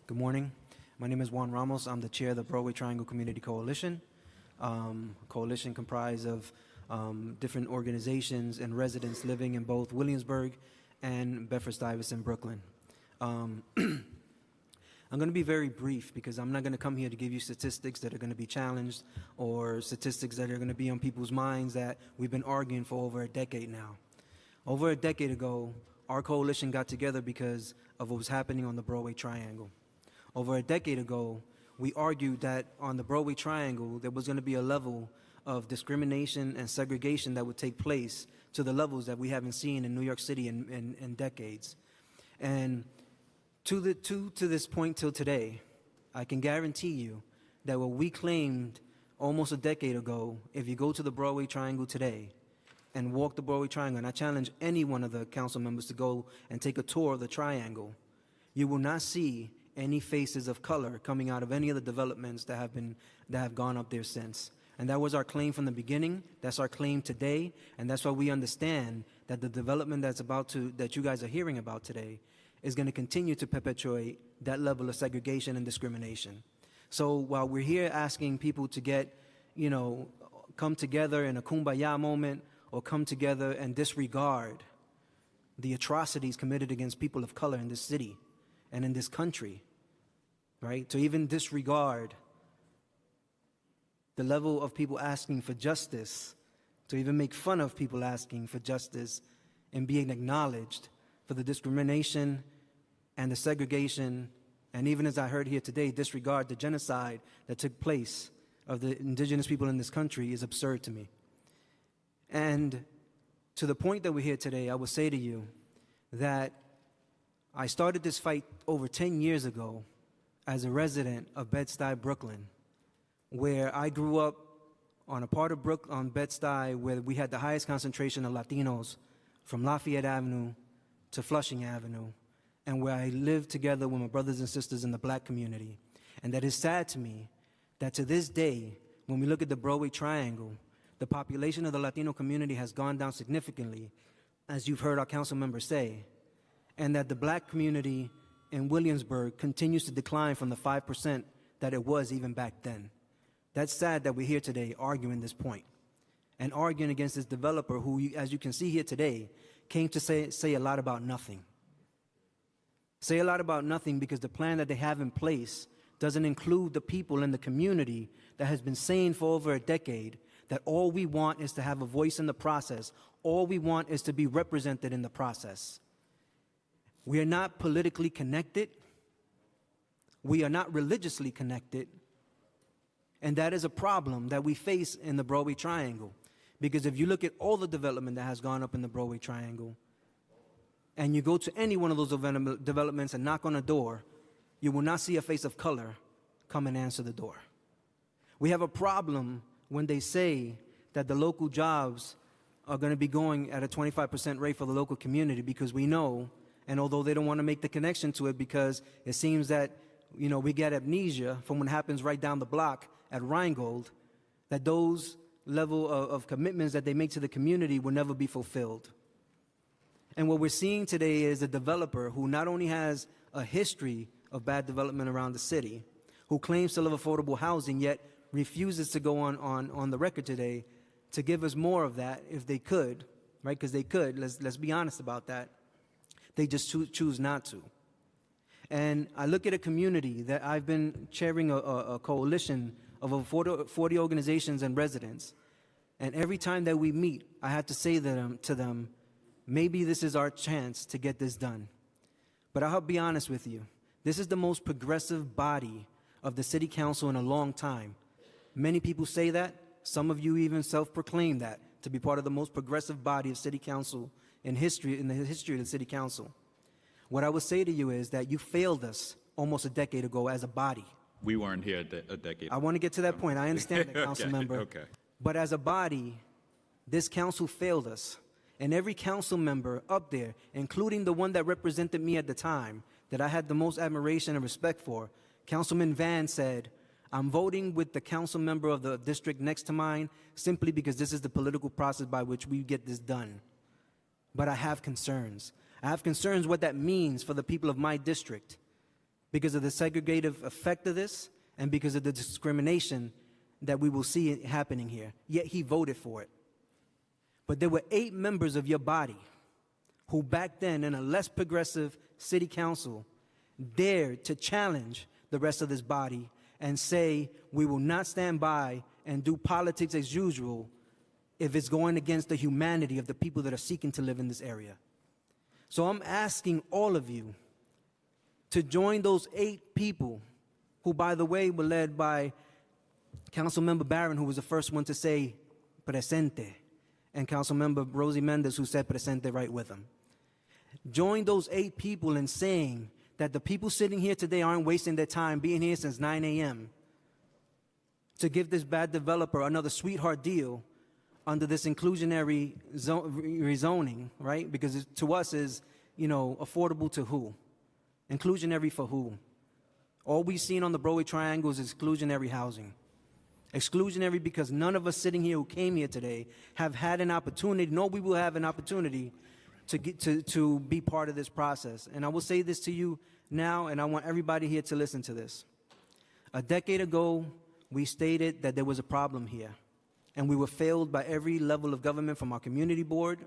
Good morning. My name is Juan Ramos. I'm the chair of the Broadway Triangle Community Coalition. Coalition comprised of different organizations and residents living in both Williamsburg and Bedford-Stuyvesant, Brooklyn. I'm going to be very brief because I'm not going to come here to give you statistics that are going to be challenged or statistics that are going to be on people's minds that we've been arguing for over a decade now. Over a decade ago, our coalition got together because of what was happening on the Broadway Triangle. Over a decade ago, we argued that on the Broadway Triangle, there was going to be a level of discrimination and segregation that would take place to the levels that we haven't seen in New York City in decades. And to this point till today, I can guarantee you that what we claimed almost a decade ago, if you go to the Broadway Triangle today and walk the Broadway Triangle, and I challenge any one of the council members to go and take a tour of the Triangle, you will not see any faces of color coming out of any of the developments that have gone up there since. And that was our claim from the beginning. That's our claim today, and that's why we understand that the development that you guys are hearing about today is going to continue to perpetuate that level of segregation and discrimination. So while we're here asking people to come together in a kumbaya moment or come together and disregard the atrocities committed against people of color in this city and in this country, right? To even disregard the level of people asking for justice, to even make fun of people asking for justice and being acknowledged for the discrimination and the segregation, and even as I heard here today, disregard the genocide that took place of the indigenous people in this country is absurd to me. And to the point that we're here today, I will say to you that I started this fight over 10 years ago as a resident of Bed-Stuy, Brooklyn, where I grew up on a part of on Bed-Stuy where we had the highest concentration of Latinos from Lafayette Avenue to Flushing Avenue, and where I lived together with my brothers and sisters in the black community. And that is sad to me that to this day, when we look at the Broadway Triangle, the population of the Latino community has gone down significantly, as you've heard our council members say, and that the black community in Williamsburg continues to decline from the 5% that it was even back then. That's sad that we're here today arguing this point and arguing against this developer who, as you can see here today, came to say a lot about nothing. Say a lot about nothing because the plan that they have in place doesn't include the people in the community that has been saying for over a decade that all we want is to have a voice in the process. All we want is to be represented in the process. We are not politically connected. We are not religiously connected. And that is a problem that we face in the Broadway Triangle. Because if you look at all the development that has gone up in the Broadway Triangle, and you go to any one of those developments and knock on a door, you will not see a face of color come and answer the door. We have a problem when they say that the local jobs are going to be going at a 25% rate for the local community, because we know, and although they don't want to make the connection to it because it seems that, we get amnesia from what happens right down the block at Rheingold, that those level of commitments that they make to the community will never be fulfilled. And what we're seeing today is a developer who not only has a history of bad development around the city, who claims to live affordable housing, yet refuses to go on the record today to give us more of that if they could, right? Because they could, let's be honest about that. They just choose not to. And I look at a community that I've been chairing a coalition of over 40 organizations and residents. And every time that we meet, I have to say to them, maybe this is our chance to get this done. But I'll be honest with you. This is the most progressive body of the city council in a long time. Many people say that. Some of you even self-proclaim that to be part of the most progressive body of city council in the history of the city council. What I would say to you is that you failed us almost a decade ago as a body. We weren't here a decade ago. I want to get to that point. I understand that, council member. Okay. But as a body, this council failed us. And every council member up there, including the one that represented me at the time, that I had the most admiration and respect for, Councilman Van said, I'm voting with the council member of the district next to mine simply because this is the political process by which we get this done. But I have concerns. I have concerns what that means for the people of my district. because of the segregative effect of this and because of the discrimination that we will see happening here. Yet he voted for it. But there were 8 members of your body who back then in a less progressive city council dared to challenge the rest of this body and say, we will not stand by and do politics as usual if it's going against the humanity of the people that are seeking to live in this area. So I'm asking all of you to join those 8 people who, by the way, were led by Councilmember Barron, who was the first one to say presente, and Councilmember Rosie Mendez, who said presente right with him. Join those 8 people in saying that the people sitting here today aren't wasting their time being here since 9 a.m. to give this bad developer another sweetheart deal under this inclusionary rezoning, right? Because it, to us is, you know, affordable to who? Inclusionary for who? All we've seen on the Broadway triangles is exclusionary housing. Exclusionary because none of us sitting here who came here today have had an opportunity, nor we will have an opportunity to get to be part of this process. And I will say this to you now, and I want everybody here to listen to this. A decade ago, we stated that there was a problem here, and we were failed by every level of government, from our community board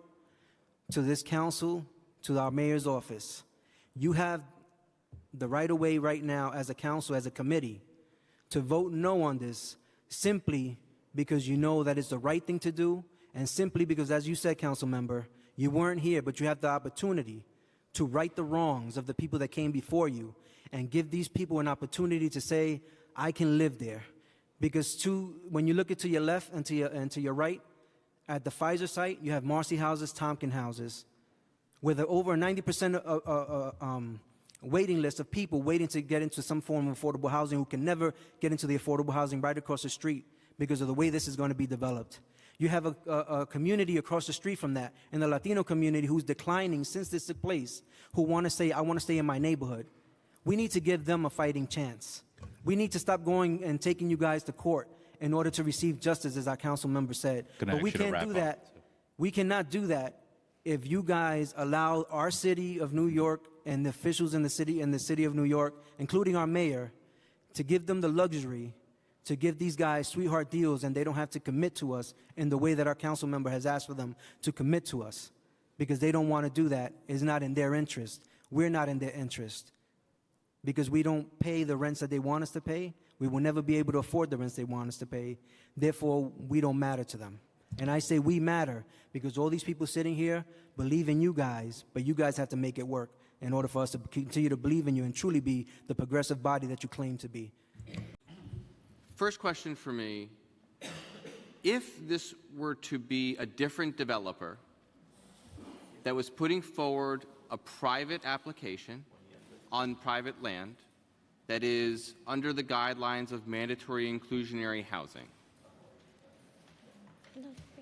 to this council to our mayor's office. You have the right of way right now as a council, as a committee, to vote no on this simply because you know that it's the right thing to do, and simply because, as you said, council member, you weren't here, but you have the opportunity to right the wrongs of the people that came before you and give these people an opportunity to say, I can live there. Because when you look to your left and to your right, at the Pfizer site, you have Marcy houses, Tompkin houses, with over a 90% waiting list of people waiting to get into some form of affordable housing who can never get into the affordable housing right across the street because of the way this is going to be developed. You have a community across the street from that, in the Latino community, who's declining since this took place, who want to say, I want to stay in my neighborhood. We need to give them a fighting chance. We need to stop going and taking you guys to court in order to receive justice, as our council member said. But we can't do that. We cannot do that if you guys allow our city of New York and the officials in the city of New York, including our mayor, to give them the luxury to give these guys sweetheart deals, and they don't have to commit to us in the way that our council member has asked for them to commit to us, because they don't want to do that. It's not in their interest. We're not in their interest, because we don't pay the rents that they want us to pay. We will never be able to afford the rents they want us to pay. Therefore, we don't matter to them. And I say we matter because all these people sitting here believe in you guys, but you guys have to make it work in order for us to continue to believe in you and truly be the progressive body that you claim to be. First question for me, if this were to be a different developer that was putting forward a private application on private land that is under the guidelines of mandatory inclusionary housing,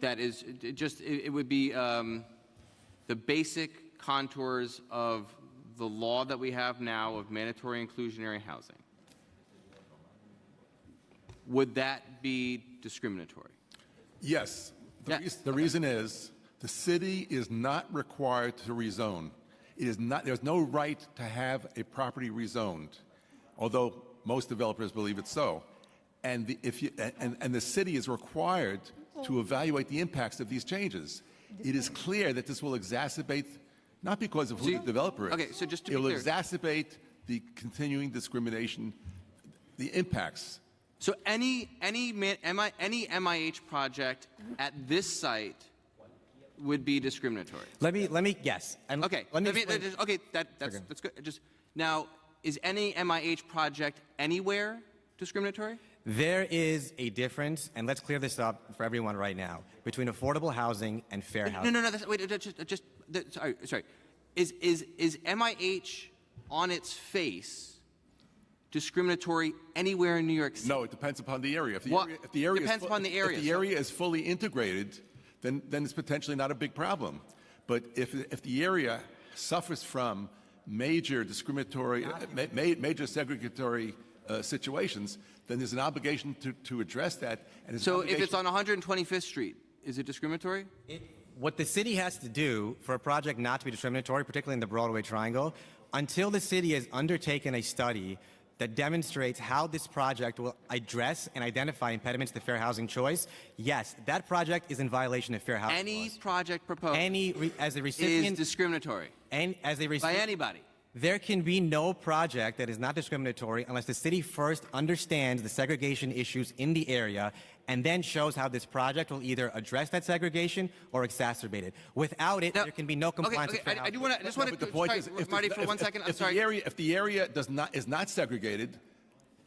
that is just, it would be the basic contours of the law that we have now of mandatory inclusionary housing, would that be discriminatory? Yes. The reason is the city is not required to rezone. It is not, there's no right to have a property rezoned, although most developers believe it's so. And the city is required to evaluate the impacts of these changes. It is clear that this will exacerbate, not because of who the developer is. Okay, so just to be clear. It will exacerbate the continuing discrimination, the impacts. So any MIH project at this site would be discriminatory. Let me yes. Okay. That's good. Just now, is any MIH project anywhere discriminatory? There is a difference, and let's clear this up for everyone right now, between affordable housing and fair housing. No. Sorry. Is MIH on its face discriminatory anywhere in New York City? No, it depends upon the area. If the area is fully integrated, then it's potentially not a big problem. But if the area suffers from major discriminatory, major segregatory situations, then there's an obligation to address that. And so if it's on 125th Street, is it discriminatory? what the city has to do for a project not to be discriminatory, particularly in the Broadway Triangle, until the city has undertaken a study that demonstrates how this project will address and identify impediments to fair housing choice, yes, that project is in violation of fair housing Any laws. project proposed As a is recipient, discriminatory and as a by recipient, anybody. there can be no project that is not discriminatory unless the city first understands the segregation issues in the area and then shows how this project will either address that segregation or exacerbate it. Without it, Now- there can be no compliance with fair I housing. do want to. I just want But to. the point Sorry, is, if Marty, the- for one second. I'm if sorry. the area is not segregated,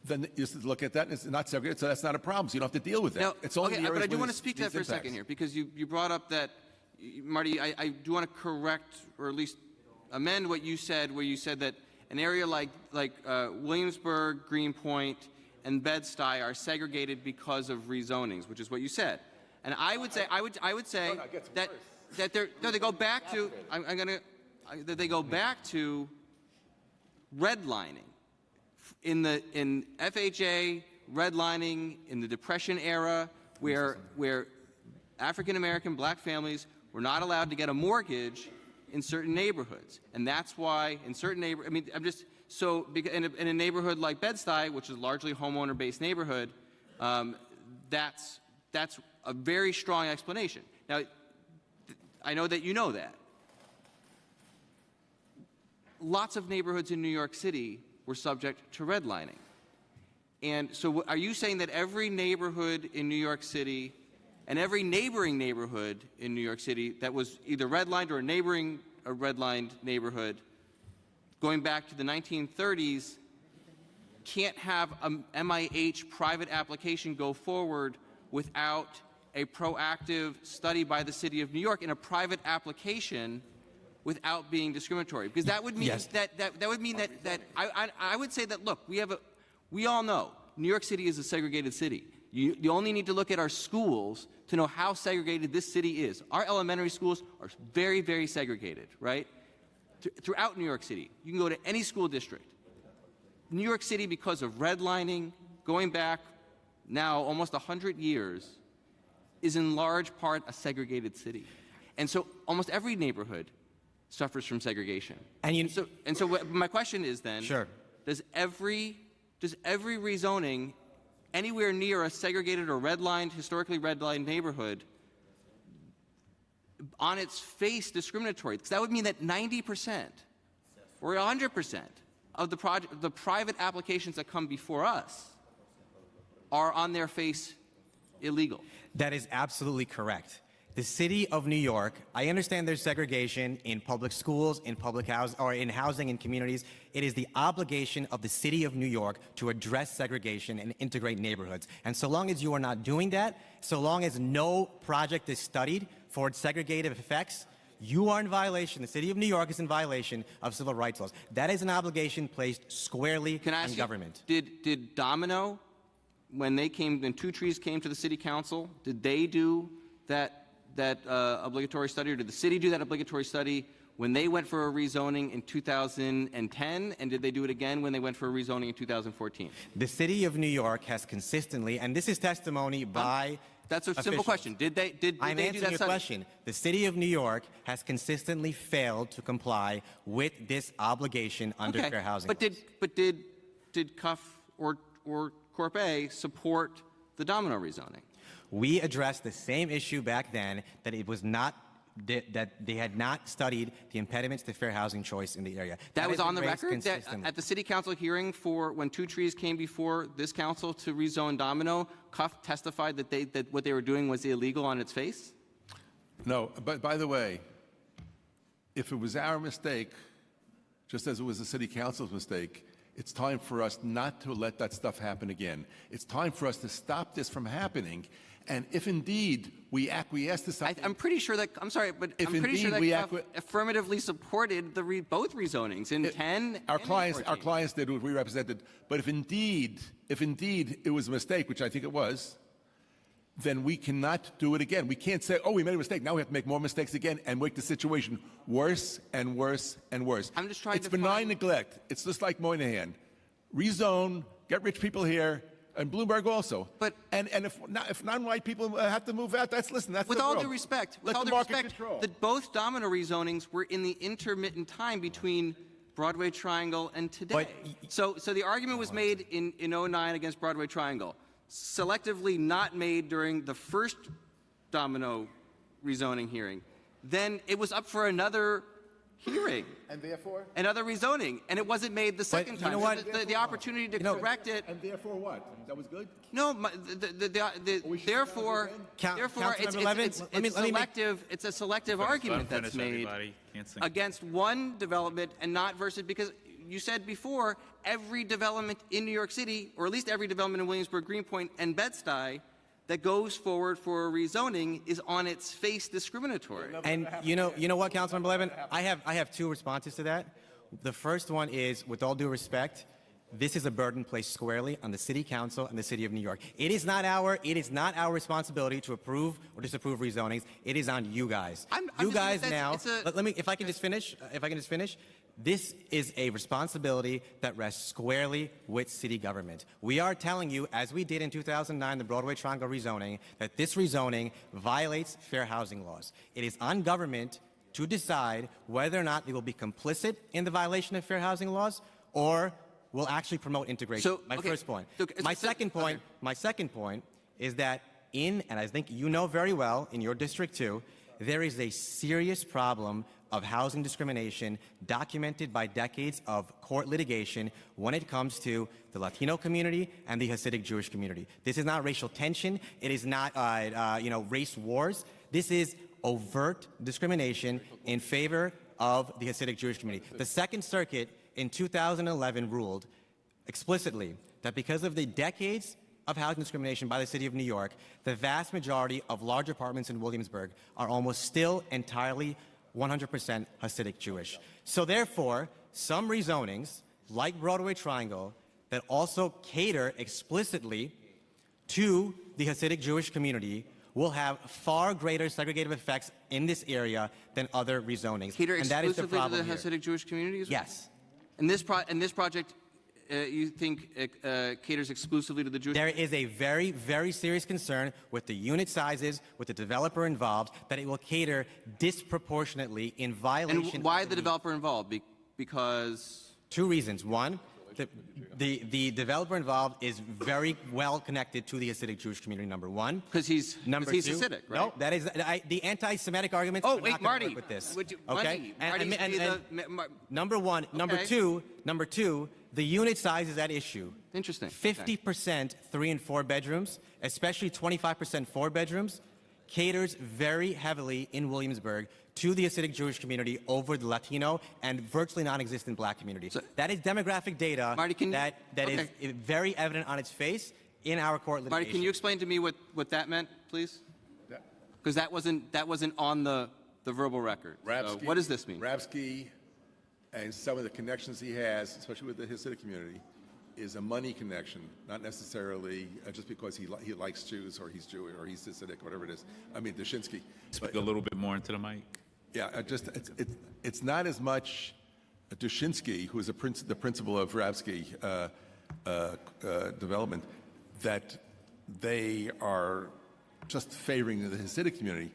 then you just look at that and it's not segregated, so that's not a problem. So you don't have to deal with that. Now, It's only okay, the but areas I do where want to there's speak to that these for a second impacts. here because you brought up that, Marty. I do want to correct or at least amend what you said, where you said that an area like Williamsburg, Greenpoint, and Bed-Stuy are segregated because of rezonings, which is what you said. And I would say that they go back to that they go back to redlining in FHA redlining in the Depression era, where African American black families were not allowed to get a mortgage in certain neighborhoods, and that's why in certain neighborhoods, I mean, I'm just so in a neighborhood like Bed-Stuy, which is largely homeowner-based neighborhood, that's a very strong explanation. Now, I know that you know that. Lots of neighborhoods in New York City were subject to redlining. And so are you saying that every neighborhood in New York City and every neighboring neighborhood in New York City that was either redlined or a redlined neighborhood going back to the 1930s can't have a MIH private application go forward without a proactive study by the City of New York in a private application without being discriminatory? Because that would mean Yes. that would mean that I would say that, look, we all know New York City is a segregated city. You only need to look at our schools to know how segregated this city is. Our elementary schools are very, very segregated, right? Throughout New York City. You can go to any school district. New York City, because of redlining, going back now almost 100 years, is in large part a segregated city. And so almost every neighborhood suffers from segregation. And so my question is then, Sure. does every rezoning anywhere near a segregated or redlined, historically redlined neighborhood on its face discriminatory? Because that would mean that 90% or 100% of the private applications that come before us are on their face illegal. That is absolutely correct. The city of New York, I understand there's segregation in public schools, in public housing, or in housing in communities. It is the obligation of the city of New York to address segregation and integrate neighborhoods. And so long as you are not doing that, so long as no project is studied for its segregative effects, you are in violation. The city of New York is in violation of civil rights laws. That is an obligation placed squarely on government. Did Domino, when Two Trees came to the city council, did they do that obligatory study, or did the city do that obligatory study when they went for a rezoning in 2010, and did they do it again when they went for a rezoning in 2014? The city of New York has consistently, and this is testimony by That's a simple officials. question. Did they I'm do answering that your study? question. The city of New York has consistently failed to comply with this obligation under fair housing But laws. did CUF or Corp A support the Domino rezoning? We addressed the same issue back then, that it was not that they had not studied the impediments to fair housing choice in the area. That was has on the been raised record that consistently. at the city council hearing for when Two Trees came before this council to rezone Domino, CUF testified that what they were doing was illegal on its face? No, but by the way, if it was our mistake, just as it was the city council's mistake, it's time for us not to let that stuff happen again. It's time for us to stop this from happening. And if indeed we acquiesce to something, I'm pretty sure that, I'm sorry, but If I'm pretty sure that indeed we CUF affirmatively supported both rezonings in 10 our and clients, 14. our clients did what we represented. But if indeed it was a mistake, which I think it was, then we cannot do it again. We can't say, oh, we made a mistake. Now we have to make more mistakes again and make the situation worse and worse and worse. I'm just trying It's to benign find- neglect. It's just like Moynihan. Rezone, get rich people here, And Bloomberg also. But- and if non-white people have to move out, that's with the all world. due respect, Let with all the due market respect, control. that both domino rezonings were in the intermittent time between Broadway Triangle and today. So the argument was made in 09 against Broadway Triangle, selectively not made during the first domino rezoning hearing. Then it was up for another hearing. And therefore? Another rezoning, and it wasn't made the second you time. know what? The opportunity to correct it. And therefore what? That was good? No, we should therefore, start therefore, Councilmember Levin, let me selective. It's a selective argument that's made against one development and not versus, because you said before every development in New York City, or at least every development in Williamsburg, Greenpoint, and Bed-Stuy that goes forward for rezoning is on its face discriminatory. And you know what, Councilmember Levin? I have two responses to that. The first one is, with all due respect, this is a burden placed squarely on the City Council and the City of New York. It is not our responsibility to approve or disapprove rezonings. It is on you guys. You guys now. Let me, if I can just finish. This is a responsibility that rests squarely with city government. We are telling you, as we did in 2009, the Broadway Triangle rezoning, that this rezoning violates fair housing laws. It is on government to decide whether or not they will be complicit in the violation of fair housing laws or will actually promote integration. So, my okay. first point. Okay, My second point is that and I think you know very well in your district too, there is a serious problem of housing discrimination documented by decades of court litigation when it comes to the Latino community and the Hasidic Jewish community. This is not racial tension. It is not, race wars. This is overt discrimination in favor of the Hasidic Jewish community. The Second Circuit in 2011 ruled explicitly that because of the decades of housing discrimination by the City of New York, the vast majority of large apartments in Williamsburg are almost still entirely 100% Hasidic Jewish. So therefore, some rezonings, like Broadway Triangle, that also cater explicitly to the Hasidic Jewish community will have far greater segregative effects in this area than other rezonings. Cater and that is the exclusively problem to the here. Hasidic Jewish community as well? Yes. And this project, you think caters exclusively to the Jewish? There is a very, very serious concern with the unit sizes, with the developer involved, that it will cater disproportionately in violation. And why the developer involved? Because? Two reasons. One, the developer involved is very well connected to the Hasidic Jewish community, number one. Because he's Hasidic, right? No, that is the anti-Semitic arguments. Oh, are wait, not gonna Marty. work with this. Marty, Number one. Number two, the unit size is at issue. Interesting. 50% 3 and 4 bedrooms, especially 25% 4 bedrooms, caters very heavily in Williamsburg to the Hasidic Jewish community over the Latino and virtually non-existent Black community. So, that is demographic data Marty, that is very evident on its face in our court litigation. Marty, can you explain to me what that meant, please? Because that wasn't on the verbal record. So what does this mean? Rapsky and some of the connections he has, especially with the Hasidic community, is a money connection, not necessarily just because he likes Jews or he's Jewish or he's Hasidic, whatever it is. I mean, Dushinsky. Speak a little bit more into the mic. Yeah, it's not as much Dushinsky, who is the principal of Rapsky development, that they are just favoring the Hasidic community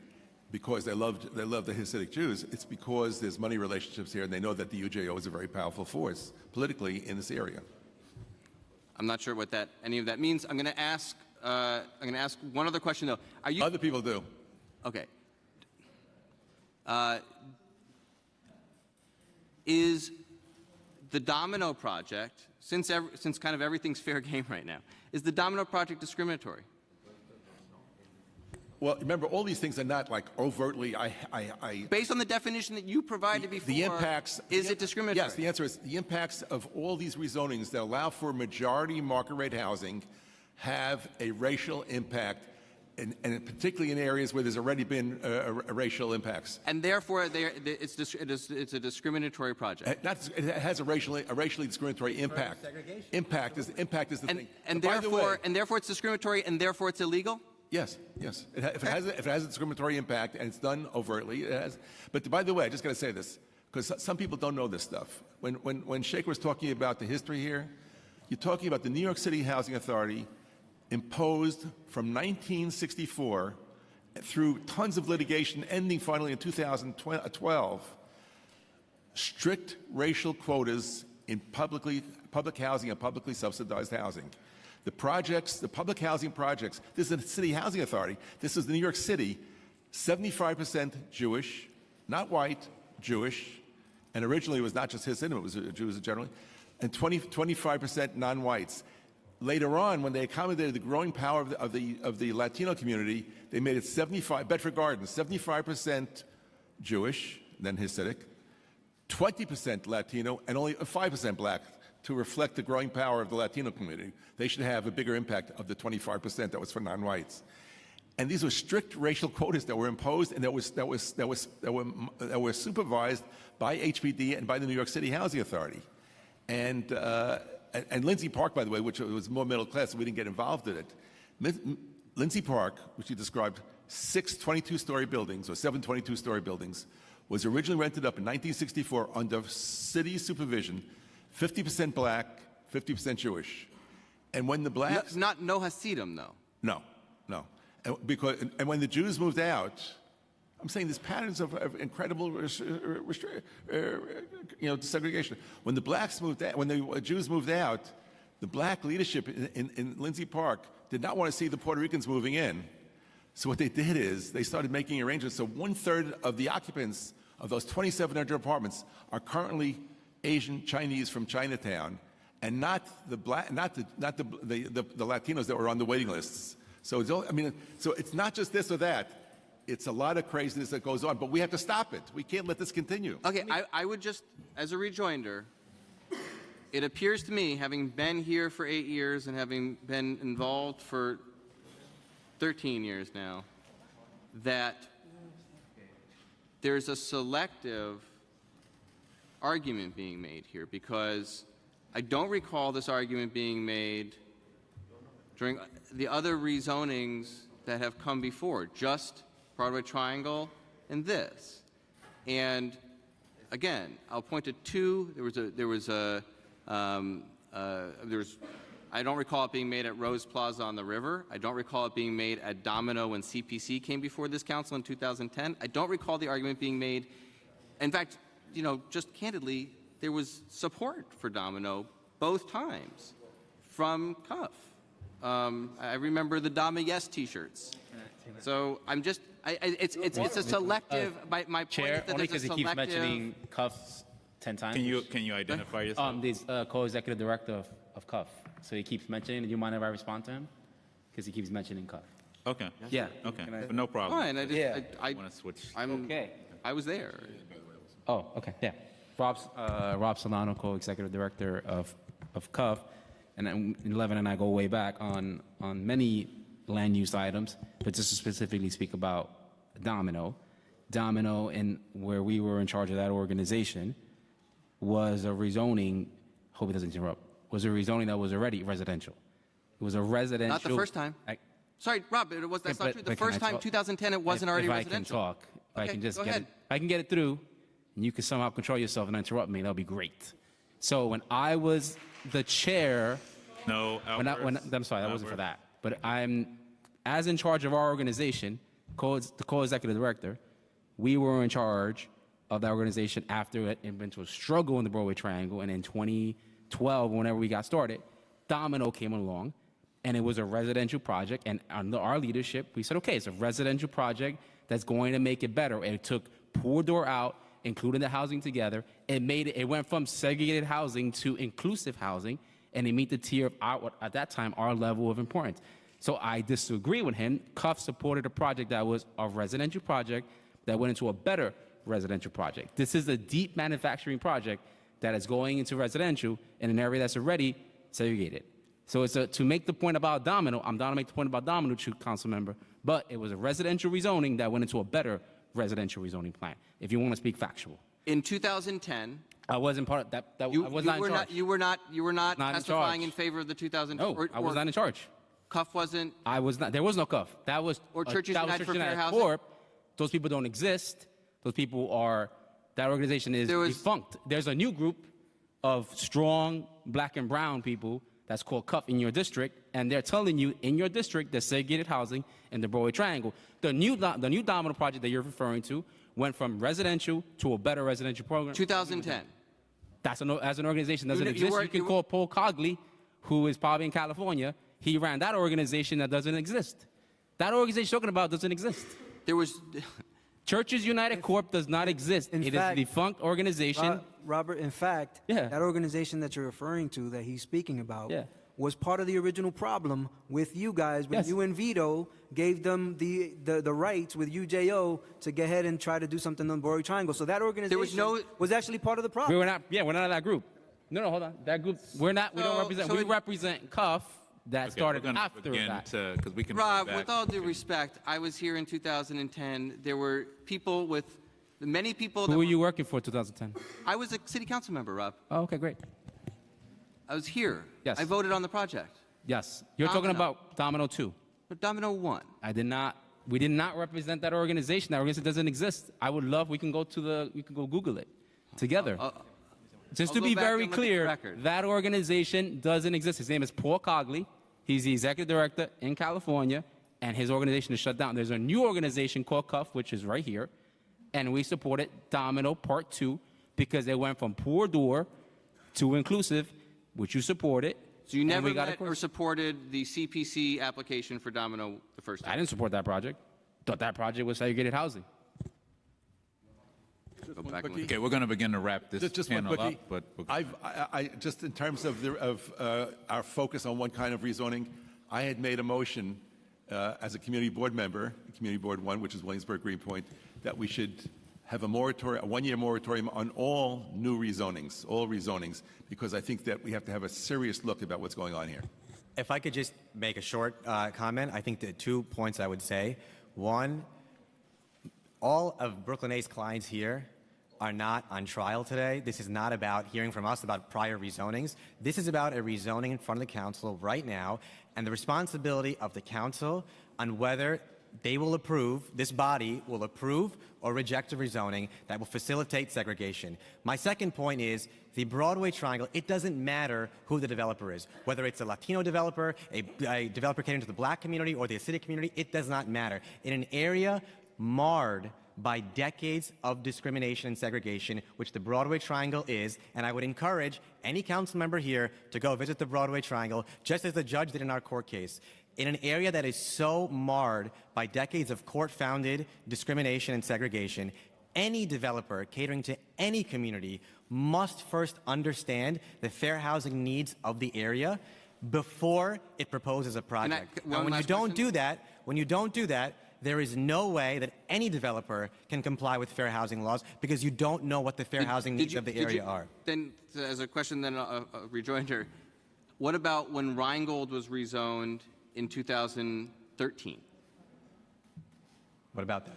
because they love the Hasidic Jews. It's because there's money relationships here, and they know that the UJO is a very powerful force politically in this area. I'm not sure what any of that means. I'm going to ask one other question though. Other people do. Okay. Is the Domino Project, since kind of everything's fair game right now, is the Domino Project discriminatory? Well, remember, all these things are not like overtly. Based on the definition that you provided before, is it discriminatory? Yes, the answer is the impacts of all these rezonings that allow for majority market rate housing have a racial impact, and particularly in areas where there's already been racial impacts. And therefore, it's a discriminatory project. It has a racially discriminatory impact. Impact is the thing. And therefore, it's discriminatory, and therefore, it's illegal. Yes. If it has a discriminatory impact and it's done overtly, it has. But by the way, I just got to say this because some people don't know this stuff. When Shaker was talking about the history here, you're talking about the New York City Housing Authority imposed from 1964 through tons of litigation ending finally in 2012, strict racial quotas in public housing and publicly subsidized housing. The public housing projects, this is the City Housing Authority, this is New York City, 75% Jewish, not white, Jewish, and originally it was not just his cinema, it was Jews generally, and 25% non-whites. Later on, when they accommodated the growing power of the Latino community, they made it 75, Bedford Gardens, 75% Jewish, then Hasidic, 20% Latino, and only 5% black to reflect the growing power of the Latino community. They should have a bigger impact of the 25% that was for non-whites. And these were strict racial quotas that were imposed and that were supervised by HPD and by the New York City Housing Authority. And Lindsay Park, by the way, which was more middle class, so we didn't get involved in it. Lindsay Park, which you described, 6 22-story buildings or 7 22-story buildings, was originally rented up in 1964 under city supervision, 50% black, 50% Jewish. And when the blacks... No Hasidim, though. No. And when the Jews moved out, I'm saying there's patterns of incredible segregation. When the blacks moved out, when the Jews moved out, the black leadership in Lindsay Park did not want to see the Puerto Ricans moving in. So what they did is they started making arrangements. So 1/3 of the occupants of those 2,700 apartments are currently Asian Chinese from Chinatown, and not the Latinos that were on the waiting lists. So it's not just this or that. It's a lot of craziness that goes on, but we have to stop it. We can't let this continue. Okay, I would just, as a rejoinder, it appears to me, having been here for 8 years and having been involved for 13 years now, that there's a selective argument being made here, because I don't recall this argument being made during the other rezonings that have come before, just Broadway Triangle and this. And again, I'll point to 2. I don't recall it being made at Rose Plaza on the river. I don't recall it being made at Domino when CPC came before this council in 2010. I don't recall the argument being made. In fact, just candidly, there was support for Domino both times from Cuff. I remember the Dama Yes T-shirts. So I'm just, it's a selective. My Chair, point is that only there's because a he keeps selective. mentioning Cuffs 10 times. Can you identify yourself? This co-executive director of Cuff. So he keeps mentioning. Do you mind if I respond to him? Because he keeps mentioning Cuff. Okay. Yeah. Okay. Can I- No problem. Fine. I want to switch. Okay. I was there. Oh, okay. Yeah. Rob Solano, co-executive director of Cuff, and then Levin and I go way back on many land use items, but just to specifically speak about Domino, and where we were in charge of that organization, was a rezoning. Hope it doesn't interrupt. Was a rezoning that was already residential. It was a residential. Not the first time. Sorry, Rob. That's not true. The first time, 2010, it wasn't already residential. If I can talk, if I can just go get ahead. it, if I can get it through, and you can somehow control yourself and not interrupt me, that'll be great. So when I was the chair, No, I'm sorry, that wasn't for that. But I'm, as in charge of our organization, the co-executive director, we were in charge of that organization after it went into a struggle in the Broadway Triangle, and in 2012, whenever we got started, Domino came along, and it was a residential project, and under our leadership, we said, okay, it's a residential project that's going to make it better, and it took poor door out, including the housing together. It went from segregated housing to inclusive housing, and it meet the tier of at that time, our level of importance. So I disagree with him. Cuff supported a project that was a residential project that went into a better residential project. This is a deep manufacturing project that is going into residential in an area that's already segregated. So it's to make the point about Domino, I'm down to make the point about Domino, council member, but it was a residential rezoning that went into a better residential rezoning plan, if you want to speak factual. In 2010, I wasn't part of that. I was not in charge. You were not Not in testifying charge. in favor of the 2010. No, I was not in charge. Cuff wasn't. I was not. There was no Cuff. That was Or Churches that was United for Churches Fair United Housing? Corp. Those people don't exist. Those people are. That organization is defunct. There's a new group of strong black and brown people that's called Cuff in your district and they're telling you in your district there's segregated housing in the Broadway Triangle. The new Domino project that you're referring to went from residential to a better residential program. 2010. That's as an organization doesn't You exist. were- You can you call Paul Cogley, who is probably in California. He ran that organization that doesn't exist. That organization you're talking about doesn't exist. There was. Churches United Corp does not exist. in It fact- is a defunct organization. Robert, in fact, Yeah. that organization that you're referring to, that he's speaking about, Yeah. was part of the original problem with you guys when Yes. you and Vito gave them the rights with UJO to go ahead and try to do something on the Broadway Triangle. So that organization was actually part of the problem. We're not in that group. No, hold on. That group, we don't represent. so We it- represent CUF that Okay, started we're gonna after begin that. because we can. Rob, go back. with all due respect, I was here in 2010. There were people with many people. Who were you working for 2010? I was a city council member, Rob. Oh, okay, great. I was here. Yes. I voted on the project. Yes. You're talking Domino. about Domino 2. But Domino won. We did not represent that organization. That organization doesn't exist. I would love, we can go Google it together. Just I'll to go be back very and look at the clear, record. that organization doesn't exist. His name is Paul Cogley. He's the executive director in California, and his organization is shut down. There's a new organization called CUF, which is right here, and we supported Domino Part 2 because they went from poor door to inclusive, which you supported. So you and never we got met or supported the CPC application for Domino the first I time? didn't support that project. Thought that project was segregated housing. Go back and look. Okay, we're going to begin to wrap this Just one panel quickie. up, but we'll- I just in terms of our focus on one kind of rezoning, I had made a motion as a community board member, Community Board 1, which is Williamsburg Greenpoint, that we should have a moratorium, a one-year moratorium on all new rezonings, all rezonings, because I think that we have to have a serious look about what's going on here. If I could just make a short comment, I think the 2 points I would say. One, all of Brooklyn A's clients here are not on trial today. This is not about hearing from us about prior rezonings. This is about a rezoning in front of the council right now, and the responsibility of the council on whether they will approve, this body will approve or reject a rezoning that will facilitate segregation. My second point is the Broadway Triangle, it doesn't matter who the developer is, whether it's a Latino developer, a developer catering to the black community or the Hasidic community, it does not matter. In an area marred by decades of discrimination and segregation, which the Broadway Triangle is, and I would encourage any council member here to go visit the Broadway Triangle, just as the judge did in our court case. In an area that is so marred by decades of court-founded discrimination and segregation, any developer catering to any community must first understand the fair housing needs of the area before it proposes a project. one And when you last don't question? do that, there is no way that any developer can comply with fair housing laws because you don't know what the fair housing needs of the area are. Then, as a question, then a rejoinder, what about when Rheingold was rezoned in 2013? What about that?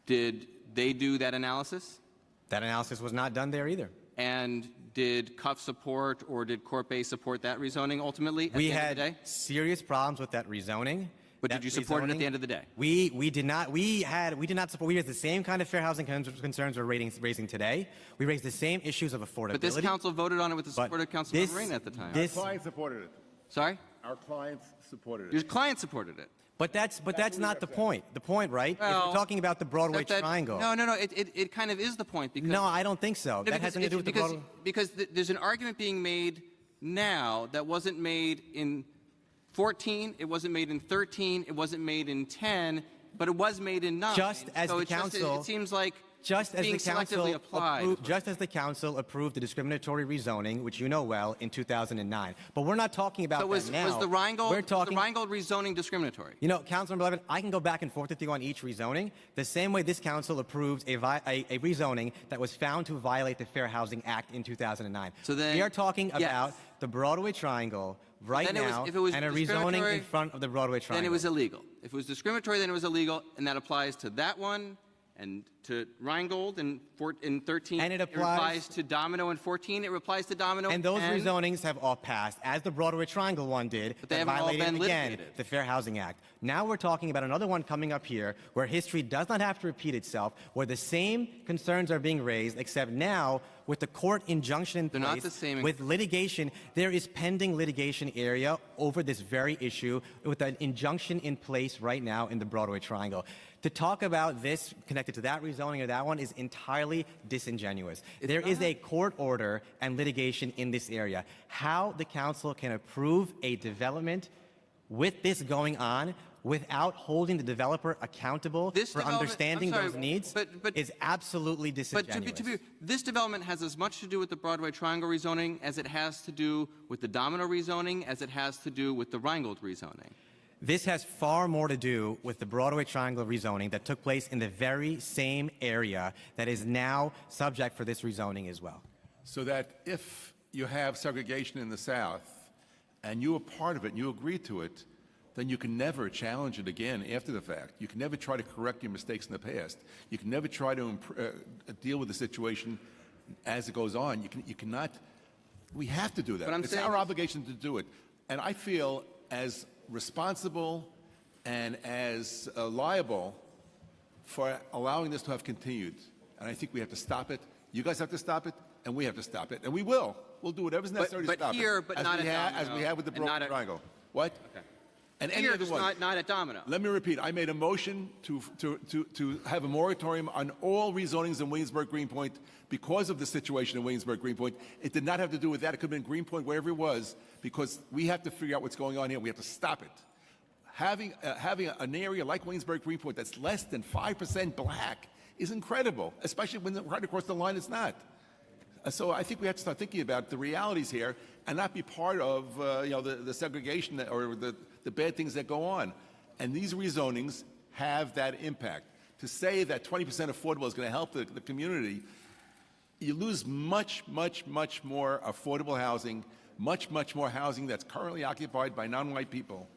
Did they do that analysis? That analysis was not done there either. And did CUF support or did Corp A support that rezoning ultimately at We the end had of the day? serious problems with that rezoning. But That did you support it at rezoning- the end of the day? We did not. We did not support. We raised the same kind of fair housing concerns we're raising today. We raised the same issues of affordability. But this council voted on it with the But support of Councilmember this- Rain at the time. this- Clients supported it. Sorry? Our clients supported Your client supported it. But that's not the point. The point, right? Is Well, we're talking about the Broadway That- Triangle. No. It kind of is the point because No, I don't think so. No, That because has nothing to do with the because, Broadway. because there's an argument being made now that wasn't made in 14, it wasn't made in 13, it wasn't made in 10, but it was made in 9. Just as so the it's just- council- it seems like Just it's as being the council selectively applied. just as the council approved the discriminatory rezoning, which you know well, in 2009. But we're not talking about So was that now. the Rheingold We're talking. rezoning discriminatory? You know, Councilmember Levin, I can go back and forth with you on each rezoning. The same way this council approved a rezoning that was found to violate the Fair Housing Act in 2009. So then- we are talking yes. about the Broadway Triangle right Then it was- now if it was and a rezoning discriminatory, in front of the Broadway Triangle. Then it was illegal. If it was discriminatory, then it was illegal, and that applies to that one And to Rheingold in 13, And it applies to Domino in 14, it applies to Domino And those 10. rezonings have all passed, as the Broadway Triangle one did, But they that haven't all violated been again litigated. the Fair Housing Act. Now we're talking about another one coming up here where history does not have to repeat itself, where the same concerns are being raised, except now with the court injunction in They're place, not the same. with litigation, there is pending litigation area over this very issue with an injunction in place right now in the Broadway Triangle. To talk about this connected to that rezoning or that one is entirely disingenuous. There is a court order and litigation in this area. How the council can approve a development with this going on without holding the developer accountable This for development- understanding I'm sorry, those needs but- is absolutely But disingenuous. to be, this development has as much to do with the Broadway Triangle rezoning as it has to do with the Domino rezoning as it has to do with the Rheingold rezoning. This has far more to do with the Broadway Triangle rezoning that took place in the very same area that is now subject for this rezoning as well. So that if you have segregation in the South and you are part of it and you agree to it, then you can never challenge it again after the fact. You can never try to correct your mistakes in the past. You can never try to deal with the situation as it goes on. You cannot. We have to do that. But I'm It's saying- our obligation to do it. And I feel as responsible and as liable for allowing this to have continued. And I think we have to stop it. You guys have to stop it, and we have to stop it. And we will. We'll do whatever's necessary but to stop here, it. but as not we at as we have with the Domino, and Broadway not at- Triangle. What? Okay. And any Here, other just one. not at Domino. Let me repeat. I made a motion to have a moratorium on all rezonings in Williamsburg Greenpoint because of the situation in Williamsburg Greenpoint. It did not have to do with that. It could have been Greenpoint, wherever it was, because we have to figure out what's going on here. We have to stop it. Having an area like Williamsburg Greenpoint that's less than 5% black is incredible, especially when right across the line it's not. So I think we have to start thinking about the realities here and not be part of the segregation or the bad things that go on. And these rezonings have that impact. To say that 20% affordable is going to help the community, you lose much, much, much more affordable housing, much, much more housing that's currently occupied by non-white people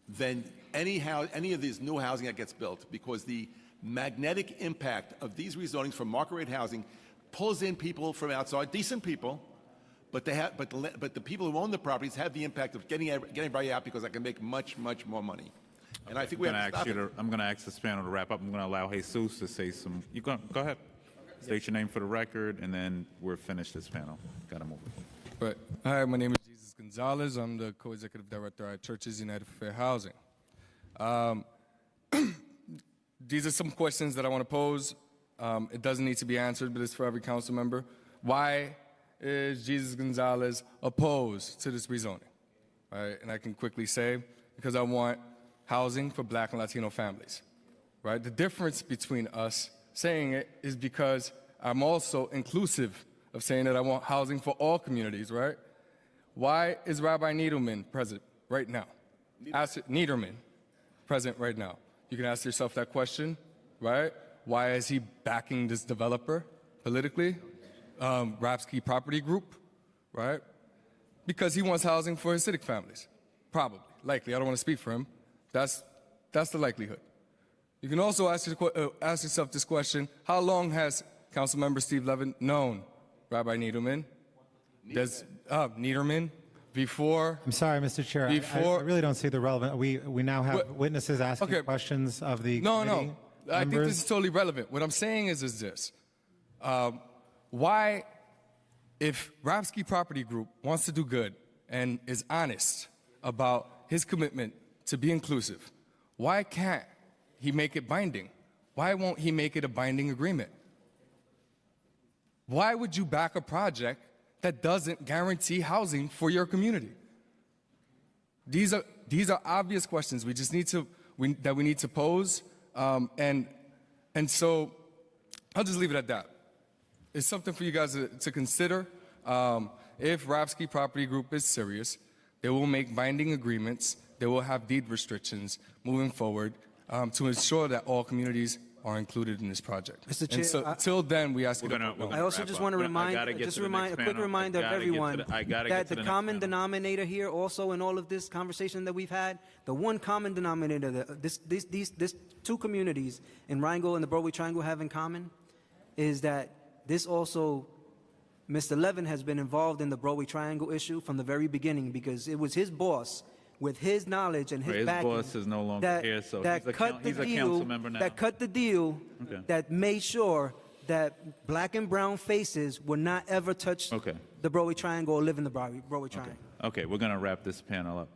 than any of these new housing that gets built, because the magnetic impact of these rezonings from market rate housing pulls in people from outside, decent people, but the people who own the properties have the impact of getting everybody out because I can make much, much more money. And I think we have to stop it. I'm going to ask this panel to wrap up. I'm going to allow Jesus to say some. You go ahead. State your name for the record, and then we're finished this panel. Got to move. But hi, my name is Jesus Gonzalez. I'm the co-executive director at Churches United for Fair Housing. These are some questions that I want to pose. It doesn't need to be answered, but it's for every council member. Why is Jesus Gonzalez opposed to this rezoning? Right? And I can quickly say, because I want housing for Black and Latino families. Right? The difference between us saying it is because I'm also inclusive of saying that I want housing for all communities, right? Why is Rabbi Needleman present right now? Niederman present right now. You can ask yourself that question, right? Why is he backing this developer politically? Rapsky Property Group, right? Because he wants housing for Hasidic families. Probably, likely. I don't want to speak for him. That's the likelihood. You can also ask yourself this question: how long has Councilmember Steve Levin known Rabbi Needleman? Niederman? Before? I'm sorry, Mr. Chair. I really don't see the relevant. We now have witnesses asking questions of the committee. No. I think this is totally relevant. What I'm saying is this. Why, if Rapsky Property Group wants to do good and is honest about his commitment to be inclusive, why can't he make it binding? Why won't he make it a binding agreement? Why would you back a project that doesn't guarantee housing for your community? These are obvious questions we just need to pose, and so I'll just leave it at that. It's something for you guys to consider. If Rapsky Property Group is serious, they will make binding agreements. They will have deed restrictions moving forward to ensure that all communities are included in this project. Mr. Chair, And so, till then, we ask you to vote no. I also just want to remind, a quick reminder of everyone that the common denominator here also in all of this conversation that we've had, the one common denominator that these two communities in Rheingold and the Broadway Triangle have in common is that this also, Mr. Levin has been involved in the Broadway Triangle issue from the very beginning because it was his boss with his knowledge and his backing. His boss is no longer here, so he's a council member now. That cut the deal, that made sure that black and brown faces would not ever touch the Broadway Triangle or live in the Broadway Triangle. Okay, we're going to wrap this panel up.